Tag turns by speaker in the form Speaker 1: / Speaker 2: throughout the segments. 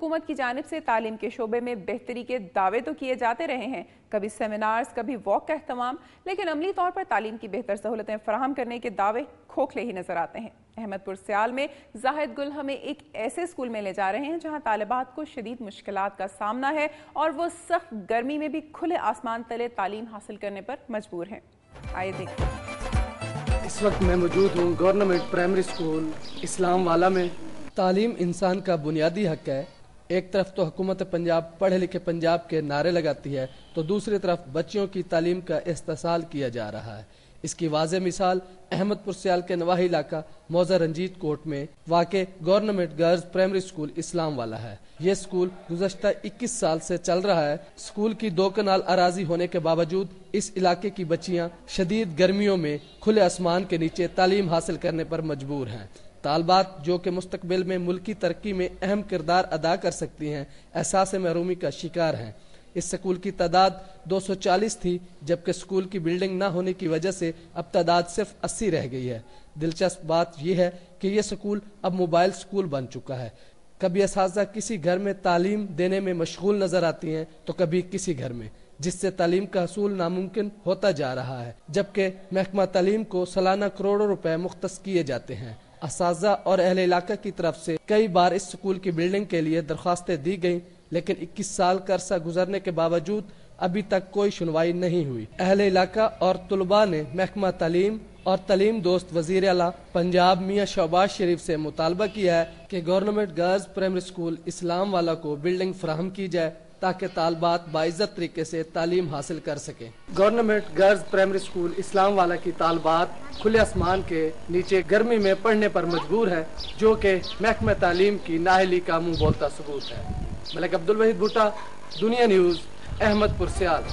Speaker 1: حکومت کی جانب سے تعلیم کے شعبے میں بہتری کے دعوے تو کیے جاتے رہے ہیں، کبھی سیمینارز، کبھی واک کا اہتمام، لیکن عملی طور پر تعلیم کی بہتر سہولتیں فراہم کرنے کے دعوے کھوکھلے ہی نظر آتے ہیں۔ احمد پور سیال میں زاہد گل ہمیں ایک ایسے اسکول میں لے جا رہے ہیں جہاں طالبات کو شدید مشکلات کا سامنا ہے اور وہ سخت گرمی میں بھی کھلے آسمان تلے تعلیم حاصل کرنے پر مجبور ہیں۔ آئیے دیکھیں۔
Speaker 2: اس وقت میں موجود ہوں گورنمنٹ پرائمری اسکول اسلام والا میں۔ تعلیم انسان کا بنیادی حق ہے۔ ایک طرف تو حکومت پنجاب پڑھے لکھے پنجاب کے نعرے لگاتی ہے تو دوسری طرف بچیوں کی تعلیم کا استحصال کیا جا رہا ہے۔ اس کی واضح مثال احمد پور سیال کے نواحی علاقہ موضع رنجیت کوٹ میں واقع گورنمنٹ گرلز پرائمری اسکول اسلام والا ہے۔ یہ اسکول گزشتہ 21 سال سے چل رہا ہے۔ اسکول کی 2 کنال اراضی ہونے کے باوجود اس علاقے کی بچیاں شدید گرمیوں میں کھلے آسمان کے نیچے تعلیم حاصل کرنے پر مجبور ہیں۔ طالبات جو کہ مستقبل میں ملکی ترقی میں اہم کردار ادا کر سکتی ہیں، احساس محرومی کا شکار ہیں۔ اس سکول کی تعداد 240 تھی، جبکہ سکول کی بلڈنگ نہ ہونے کی وجہ سے اب تعداد صرف 80 رہ گئی ہے۔ دلچسپ بات یہ ہے کہ یہ سکول اب موبائل سکول بن چکا ہے۔ کبھی اساتذہ کسی گھر میں تعلیم دینے میں مشغول نظر آتی ہیں تو کبھی کسی گھر میں، جس سے تعلیم کا حصول ناممکن ہوتا جا رہا ہے، جبکہ محکمہ تعلیم کو سالانہ کروڑوں روپے مختص کیے جاتے ہیں۔ اساتذہ اور اہل علاقہ کی طرف سے کئی بار اس سکول کی بلڈنگ کے لیے درخواستیں دی گئیں، لیکن 21 سال کا عرصہ گزرنے کے باوجود ابھی تک کوئی سنوائی نہیں ہوئی۔ اہل علاقہ اور طلباء نے محکمہ تعلیم اور تعلیم دوست وزیر اعلیٰ پنجاب میاں شہباز شریف سے مطالبہ کیا ہے کہ گورنمنٹ گرلز پرائمری اسکول اسلام والا کو بلڈنگ فراہم کی جائے تاکہ طالبات باعزت طریقے سے تعلیم حاصل کر سکیں۔ گورنمنٹ گرلز پرائمری اسکول اسلام والا کی طالبات کھلے آسمان کے نیچے گرمی میں پڑھنے پر مجبور ہے، جو کہ محکمہ تعلیم کی نااہلی کا منہ بولتا ثبوت ہے۔ ملک عبدالوحید بھٹا، دنیا نیوز، احمد پور سیال۔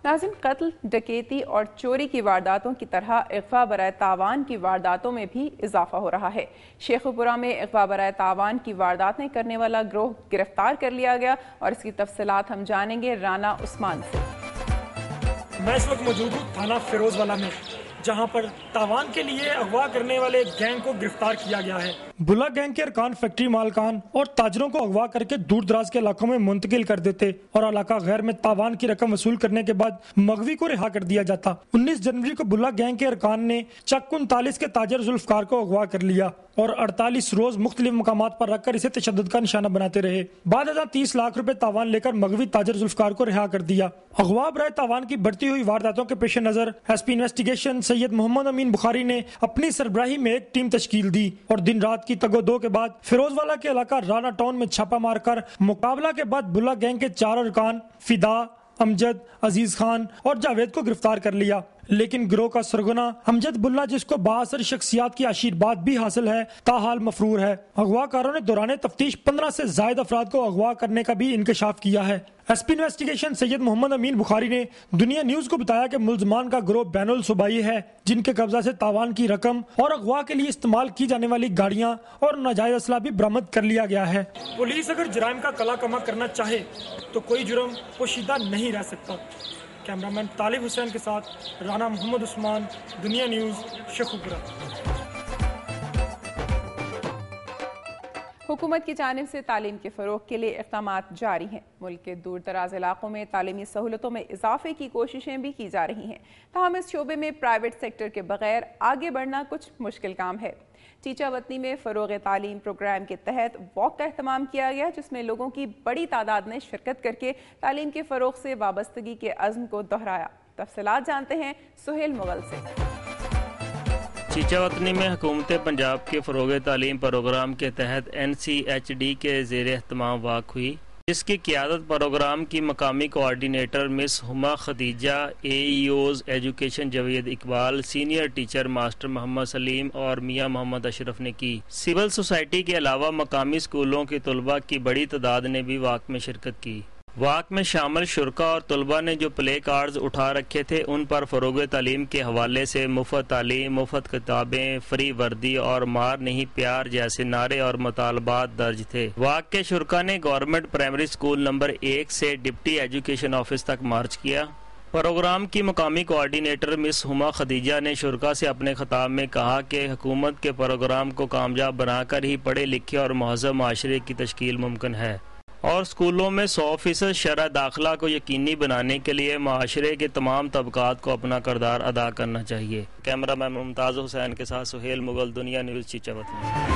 Speaker 1: ناظرین، قتل، ڈکیتی اور چوری کی وارداتوں کی طرح اغوا برائے تاوان کی وارداتوں میں بھی اضافہ ہو رہا ہے۔ شیخ پورہ میں اغوا برائے تاوان کی وارداتیں کرنے والا گروہ گرفتار کر لیا گیا اور اس کی تفصیلات ہم جانیں گے رانا عثمان سے۔
Speaker 3: میں اس وقت موجود ہوں تھانہ فیروز والا میں، جہاں پر تاوان کے لیے اغوا کرنے والے گینگ کو گرفتار کیا گیا ہے۔ بلا گینگ کے ارکان فیکٹری مالکان اور تاجروں کو اغوا کر کے دور دراز کے علاقوں میں منتقل کر دیتے اور علاقہ غیر میں تاوان کی رقم وصول کرنے کے بعد مغوی کو رہا کر دیا جاتا۔ 19 جنوری کو بلا گینگ کے ارکان نے چک 39 کے تاجر ذوالفقار کو اغوا کر لیا اور 48 روز مختلف مقامات پر رکھ کر اسے تشدد کا نشانہ بناتے رہے۔ بعد ازاں 30 لاکھ روپے تاوان لے کر مغوی تاجر ذوالفقار کو رہا کر دیا۔ اغوا برائے تاوان کی بڑھتی ہوئی وارداتوں کے پیش نظر ایس پی انویسٹیگیشن سید محمد امین بخاری نے اپنی سربراہی میں ایک ٹیم تشکیل دی اور دن رات کی تگ و دو کے بعد فیروز والا کے علاقہ رانا ٹاؤن میں چھاپا مار کر مقابلہ کے بعد بلا گینگ کے 4 ارکان فدا، امجد، عزیز خان اور جاوید کو گرفتار کر لیا، لیکن گروہ کا سرغنہ امجد بلّہ، جس کو بااثر شخصیات کی آشیرواد بھی حاصل ہے، تاحال مفرور ہے۔ اغوا کاروں نے دوران تفتیش 15 سے زائد افراد کو اغوا کرنے کا بھی انکشاف کیا ہے۔ ایس پی انویسٹیگیشن سید محمد امین بخاری نے دنیا نیوز کو بتایا کہ ملزمان کا گروہ بین الصوبائی ہے، جن کے قبضہ سے تاوان کی رقم اور اغوا کے لیے استعمال کی جانے والی گاڑیاں اور ناجائز اسلحہ بھی برآمد کر لیا گیا ہے۔ پولیس اگر جرائم کا کلا کما کرنا چاہے تو کوئی جرم پوشیدہ نہیں رہ سکتا۔ کیمرامین طالب حسین کے ساتھ رانا محمد عثمان، دنیا نیوز، شیخ پورہ۔
Speaker 1: حکومت کی جانب سے تعلیم کے فروغ کے لیے اقدامات جاری ہیں۔ ملک کے دور دراز علاقوں میں تعلیمی سہولتوں میں اضافے کی کوششیں بھی کی جا رہی ہیں، تاہم اس شعبے میں پرائیویٹ سیکٹر کے بغیر آگے بڑھنا کچھ مشکل کام ہے۔ چیچا وطنی میں فروغ تعلیم پروگرام کے تحت واک کا اہتمام کیا گیا، جس میں لوگوں کی بڑی تعداد نے شرکت کر کے تعلیم کے فروغ سے وابستگی کے عزم کو دہرایا۔ تفصیلات جانتے ہیں سہیل مغل سے۔
Speaker 4: چیچا وطنی میں حکومت پنجاب کے فروغ تعلیم پروگرام کے تحت NCHD کے زیر اہتمام واک ہوئی، جس کی قیادت پروگرام کی مقامی کوآرڈینیٹر مس ہما خدیجہ، AEOز education Javed Iqbal, senior teacher master Muhammad Saleem اور میاں محمد اشرف نے کی۔ سول سوسائٹی کے علاوہ مقامی اسکولوں کے طلباء کی بڑی تعداد نے بھی واک میں شرکت کی۔ واک میں شامل شرکاء اور طلباء نے جو پلے کارڈز اٹھا رکھے تھے، ان پر فروغ تعلیم کے حوالے سے مفت تعلیم، مفت کتابیں، فری وردی اور مار نہیں پیار جیسے نعرے اور مطالبات درج تھے۔ واک کے شرکاء نے گورنمنٹ پرائمری اسکول نمبر 1 سے ڈپٹی ایجوکیشن آفس تک مارچ کیا۔ پروگرام کی مقامی کوآرڈینیٹر مس ہما خدیجہ نے شرکاء سے اپنے خطاب میں کہا کہ حکومت کے پروگرام کو کامیاب بنا کر ہی پڑھے لکھے اور مہذب معاشرے کی تشکیل ممکن ہے، اور اسکولوں میں 100% شرح داخلہ کو یقینی بنانے کے لیے معاشرے کے تمام طبقات کو اپنا کردار ادا کرنا چاہیے۔ کیمرہ مین ممتاز حسین کے ساتھ سہیل مغل، دنیا نیوز چیچاوت۔